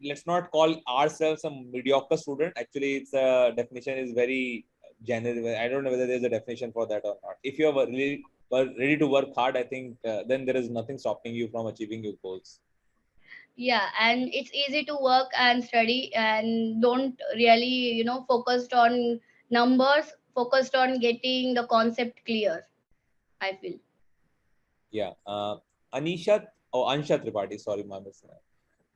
let's not call ourselves a mediocre student. Actually, its definition is very generic. I don't know whether there's a definition for that or not. If you are really ready to work hard, I think then there is nothing stopping you from achieving your goals. Yeah, and it's easy to work and study and don't really, focused on numbers, focused on getting the concept clear, I feel. Yeah. Anisha or Ansha Tripathi, sorry, my mistake.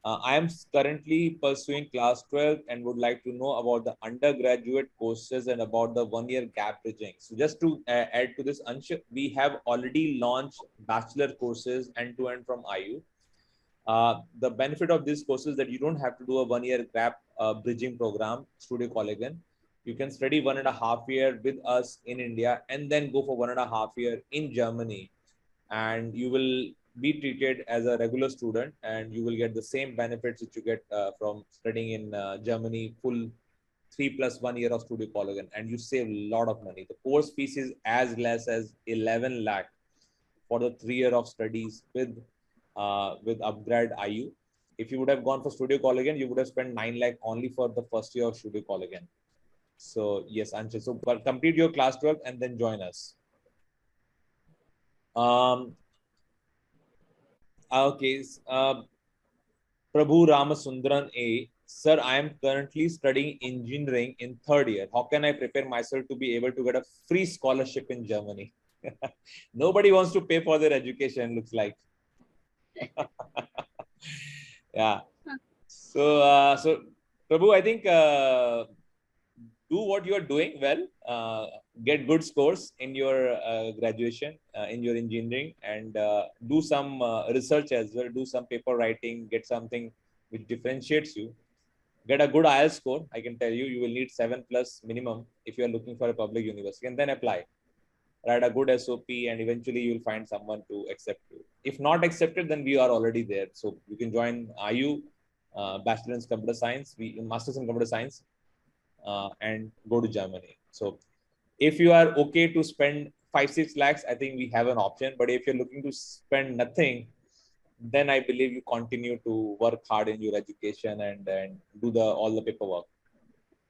I am currently pursuing class 12 and would like to know about the undergraduate courses and about the 1 year gap bridging. So just to add to this, Ansha, we have already launched bachelor courses end to end from IU. The benefit of this course is that you don't have to do a 1 year gap bridging program, Studio Collegan. You can study 1.5 year with us in India and then go for 1.5 year in Germany, and you will be treated as a regular student and you will get the same benefits which you get from studying in Germany, full 3 plus 1 year of Studio Collegan, and you save a lot of money. The course fees is as less as 11 lakh for the 3 year of studies with upgrad IU. If you would have gone for Studio Collegan, you would have spent 9 lakh only for the first year of Studio Collegan. So yes, Anshul, so but complete your class 12 and then join us. Um, okay, Prabhu Ramasundran A. Sir, I am currently studying engineering in third year. How can I prepare myself to be able to get a free scholarship in Germany? Nobody wants to pay for their education, looks like. Yeah. So Prabhu, I think do what you are doing well. Get good scores in your graduation, in your engineering, and do some research as well. Do some paper writing. Get something which differentiates you. Get a good IELTS score. I can tell you, you will need 7+ minimum if you are looking for a public university, and then apply. Write a good SOP, and eventually you will find someone to accept you. If not accepted, then we are already there. So you can join IU, Bachelor in Computer Science, Masters in Computer Science, and go to Germany. So if you are okay to spend 5-6 lakhs, I think we have an option. But if you're looking to spend nothing, then I believe you continue to work hard in your education and do the all the paperwork.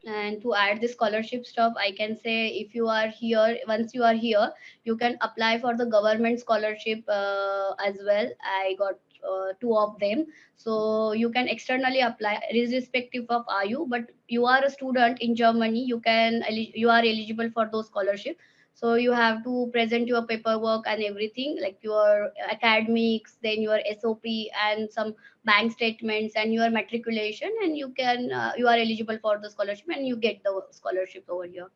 And to add the scholarship stuff, I can say if you are here, once you are here, you can apply for the government scholarship as well. I got two of them. So you can externally apply irrespective of IU, but you are a student in Germany, you are eligible for those scholarships. So you have to present your paperwork and everything, like your academics, then your SOP, and some bank statements and your matriculation, and you are eligible for the scholarship and you get the scholarship over here.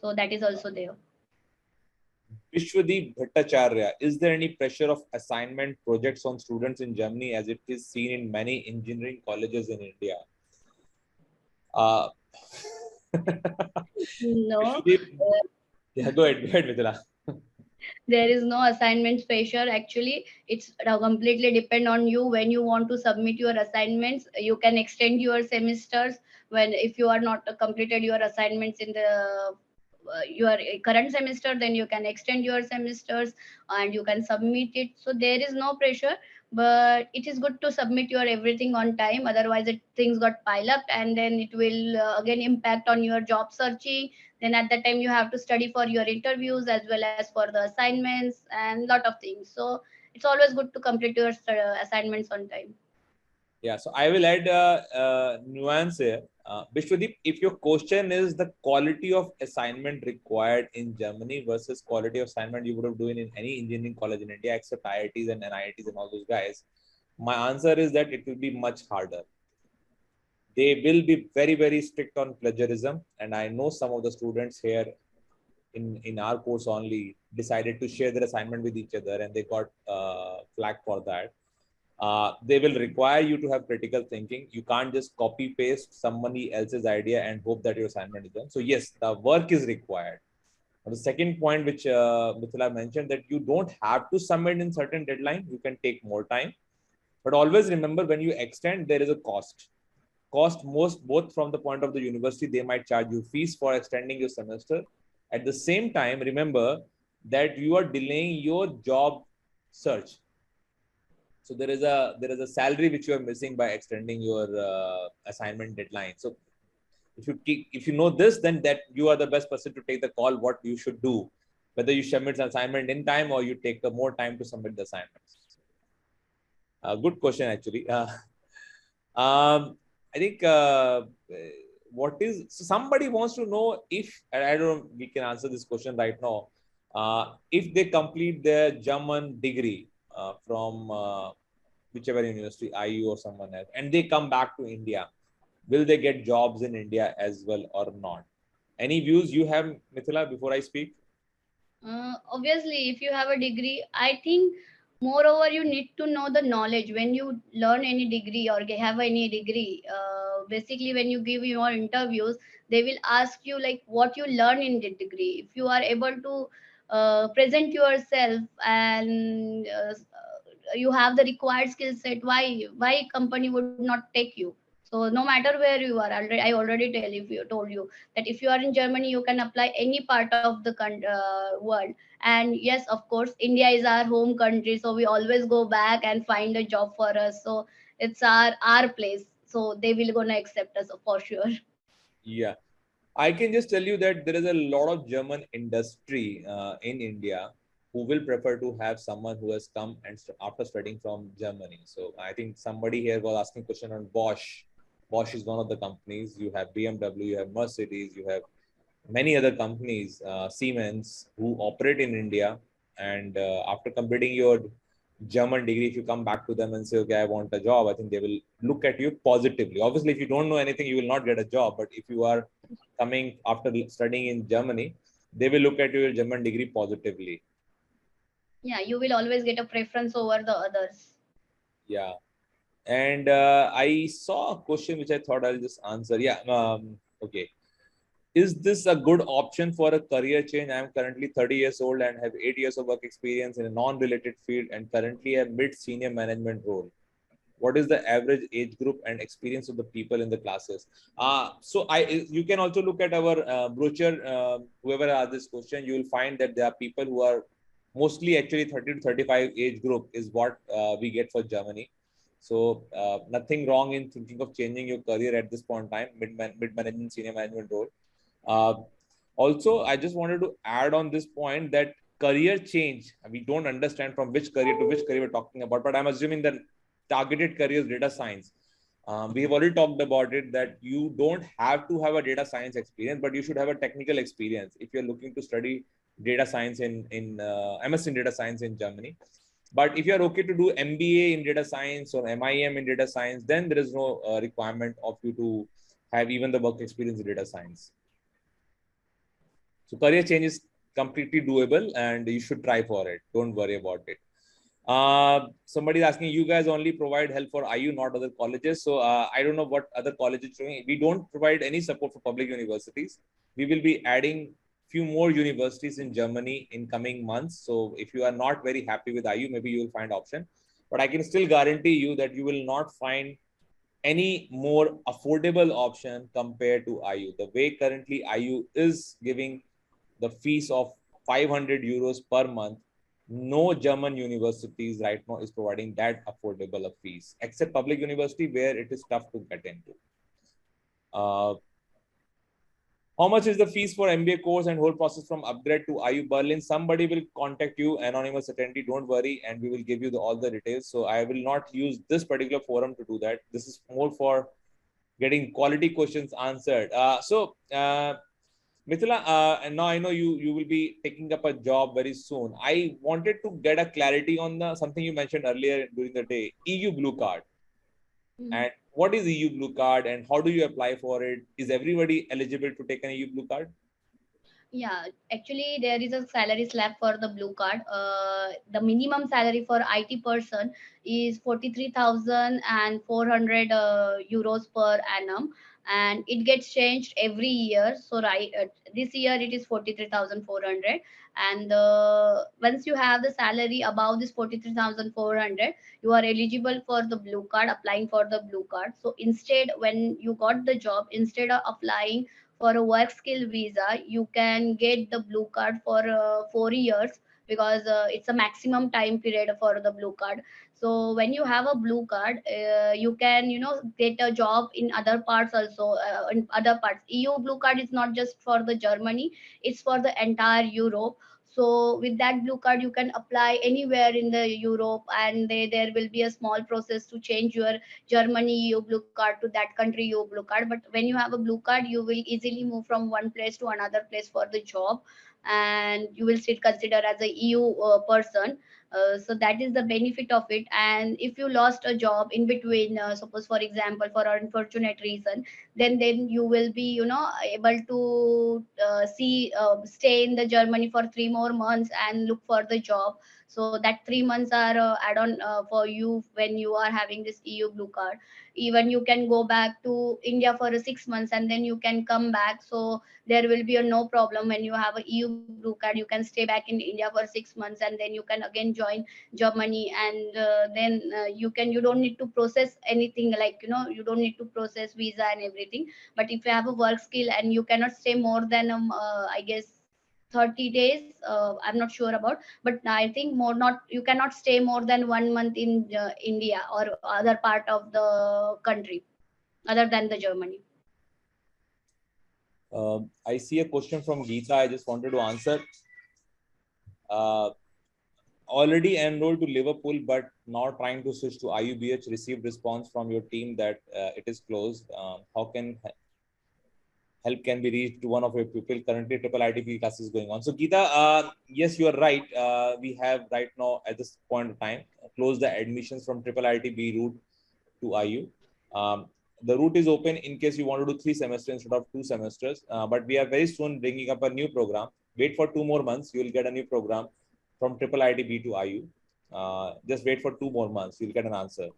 So that is also there. Vishwadeep Bhattacharya, is there any pressure of assignment projects on students in Germany as it is seen in many engineering colleges in India? Uh, No, Vishwadeep, yeah, go ahead, Mithila. there is no assignments pressure. Actually, it's completely depend on you. When you want to submit your assignments, you can extend your semesters. When if you are not completed your assignments in the your current semester, then you can extend your semesters and you can submit it. So there is no pressure, but it is good to submit your everything on time, otherwise things got pile up and then it will again impact on your job searching. Then at that time you have to study for your interviews as well as for the assignments and lot of things. So it's always good to complete your assignments on time. Yeah, so I will add nuance here. Vishwadeep, if your question is the quality of assignment required in Germany versus quality of assignment you would have doing in any engineering college in India, except IITs and NIITs and all those guys, my answer is that it will be much harder. They will be very, very strict on plagiarism. And I know some of the students here in our course only decided to share their assignment with each other and they got flagged for that. They will require you to have critical thinking. You can't just copy paste somebody else's idea and hope that your assignment is done. So yes, the work is required. And the second point, which Mithila mentioned, that you don't have to submit in certain deadline. You can take more time. But always remember, when you extend, there is a cost most both from the point of the university. They might charge you fees for extending your semester. At the same time, remember, that you are delaying your job search. So there is a salary which you are missing by extending your assignment deadline. So if you know this, then that you are the best person to take the call what you should do, whether you submit the assignment in time or you take the more time to submit the assignments. Good question actually. I think what is, so somebody wants to know if, and I don't know, we can answer this question right now. If they complete their German degree from whichever university, IU or someone else, and they come back to India, will they get jobs in India as well or not? Any views you have, Mithila, before I speak? Obviously, if you have a degree, I think moreover you need to know the knowledge when you learn any degree or have any degree. Basically, when you give your interviews, they will ask you like what you learn in the degree. If you are able to present yourself and you have the required skill set, why company would not take you? So no matter where you are, already I already told you that if you are in Germany, you can apply any part of the world. And yes, of course, India is our home country, so we always go back and find a job for us. So it's our place, so they will gonna accept us for sure. Yeah. I can just tell you that there is a lot of German industry in India who will prefer to have someone who has come and after studying from Germany. So I think somebody here was asking question on Bosch. Bosch is one of the companies. You have BMW, you have Mercedes, you have many other companies, Siemens, who operate in India. And after completing your German degree, if you come back to them and say, okay, I want a job, I think they will look at you positively. Obviously, if you don't know anything, you will not get a job. But if you are coming after studying in Germany, they will look at your German degree positively. Yeah, you will always get a preference over the others. Yeah. And I saw a question which I thought I'll just answer. Yeah. Okay. Is this a good option for a career change? I am currently 30 years old and have 8 years of work experience in a non-related field and currently a mid-senior management role. What is the average age group and experience of the people in the classes? So you can also look at our brochure. Whoever asked this question, you will find that there are people who are mostly actually 30 to 35 age group is what we get for Germany. So nothing wrong in thinking of changing your career at this point in time, mid management, senior management role. uh, Also, I just wanted to add on this point that career change, we don't understand from which career to which career we're talking about, but I'm assuming that targeted careers, data science. We have already talked about it that you don't have to have a data science experience, but you should have a technical experience if you're looking to study data science in MS in data science in Germany. But if you're okay to do MBA in data science or MIM in data science, then there is no requirement of you to have even the work experience in data science. So career change is completely doable and you should try for it. Don't worry about it. Somebody is asking, you guys only provide help for IU, not other colleges. So I don't know what other colleges are doing. We don't provide any support for public universities. We will be adding few more universities in Germany in coming months. So if you are not very happy with IU, maybe you will find option. But I can still guarantee you that you will not find any more affordable option compared to IU. The way currently IU is giving the fees of 500 euros per month, no German universities right now is providing that affordable of fees, except public university where it is tough to get into. Uh, how much is the fees for MBA course and whole process from upgrade to IU Berlin? Somebody will contact you, anonymous attendee, don't worry, and we will give you all the details. So I will not use this particular forum to do that. This is more for getting quality questions answered. Mithila, and now I know you will be taking up a job very soon. I wanted to get a clarity on the something you mentioned earlier during the day, EU Blue Card. Mhm. And what is EU Blue Card and how do you apply for it? Is everybody eligible to take an EU Blue Card? Yeah, actually, there is a salary slab for the blue card. The minimum salary for IT person is 43,400 euros per annum, and it gets changed every year. So, right, this year it is 43,400, and once you have the salary above this 43,400, you are eligible for the blue card, applying for the blue card. So, instead, when you got the job, instead of applying for a work skill visa, you can get the blue card for 4 years, because it's a maximum time period for the blue card. So when you have a blue card, you can, get a job in other parts also. In other parts, EU blue card is not just for the Germany, it's for the entire Europe. So with that blue card, you can apply anywhere in the Europe, and there will be a small process to change your Germany EU blue card to that country EU blue card. But when you have a blue card, you will easily move from one place to another place for the job, and you will still consider as a EU person. So that is the benefit of it. And if you lost a job in between, suppose for example for an unfortunate reason, then you will be, able to stay in the Germany for 3 more months and look for the job. So that 3 months are add on for you when you are having this EU blue card. Even you can go back to India for 6 months and then you can come back. So there will be a no problem. When you have a EU blue card, you can stay back in India for 6 months and then you can again join Germany. And then you don't need to process anything, like, you don't need to process visa and everything. But if you have a work skill and you cannot stay more than I guess 30 days, I'm not sure about, but I think more, not, you cannot stay more than 1 month in India or other part of the country other than the Germany. I see a question from Geeta. I just wanted to answer. Already enrolled to Liverpool, but now trying to switch to IUBH. Received response from your team that it is closed. How can help can be reached to one of your pupil? Currently, triple ITP class is going on. So, Geeta, yes, you are right. We have right now at this point of time closed the admissions from triple ITB route to IU. The route is open in case you want to do 3 semesters instead of 2 semesters. But we are very soon bringing up a new program. Wait for 2 more months. You will get a new program from triple ITB to IU. Just wait for 2 more months. You'll get an answer.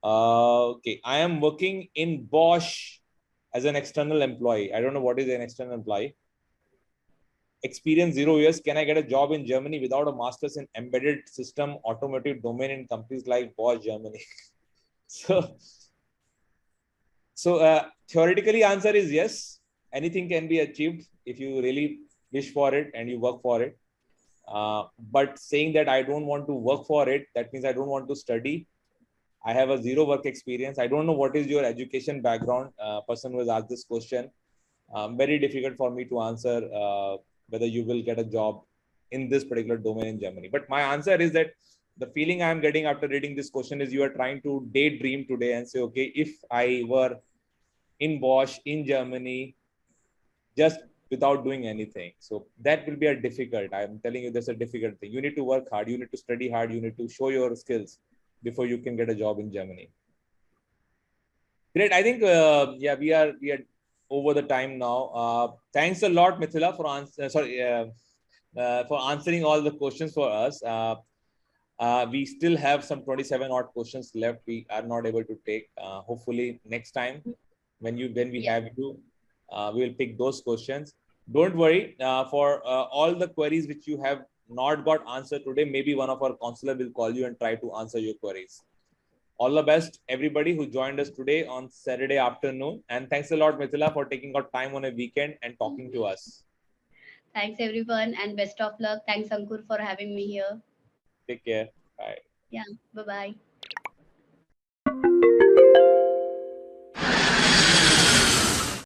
Okay, I am working in Bosch as an external employee. I don't know what is an external employee. Experience 0 years. Can I get a job in Germany without a master's in embedded system automotive domain in companies like Bosch Germany? So theoretically, answer is yes. Anything can be achieved if you really wish for it and you work for it. But saying that I don't want to work for it, that means I don't want to study. I have a 0 work experience. I don't know what is your education background. Person who has asked this question. Very difficult for me to answer whether you will get a job in this particular domain in Germany. But my answer is that the feeling I'm getting after reading this question is you are trying to daydream today and say, okay, if I were in Bosch in Germany, just without doing anything. So that will be a difficult. I'm telling you, that's a difficult thing. You need to work hard. You need to study hard. You need to show your skills before you can get a job in Germany. Great. I think yeah, we are over the time now. Thanks a lot, Mithila, for answering all the questions for us. We still have some 27 odd questions left. We are not able to take. Hopefully next time when we Yes. have you, we will pick those questions. Don't worry. For all the queries which you have not got answered today, maybe one of our counselor will call you and try to answer your queries. All the best, everybody who joined us today on Saturday afternoon. And thanks a lot, Mithila, for taking out time on a weekend and talking to us. Thanks everyone and best of luck. Thanks Ankur for having me here. Take care. Bye. Yeah, bye bye.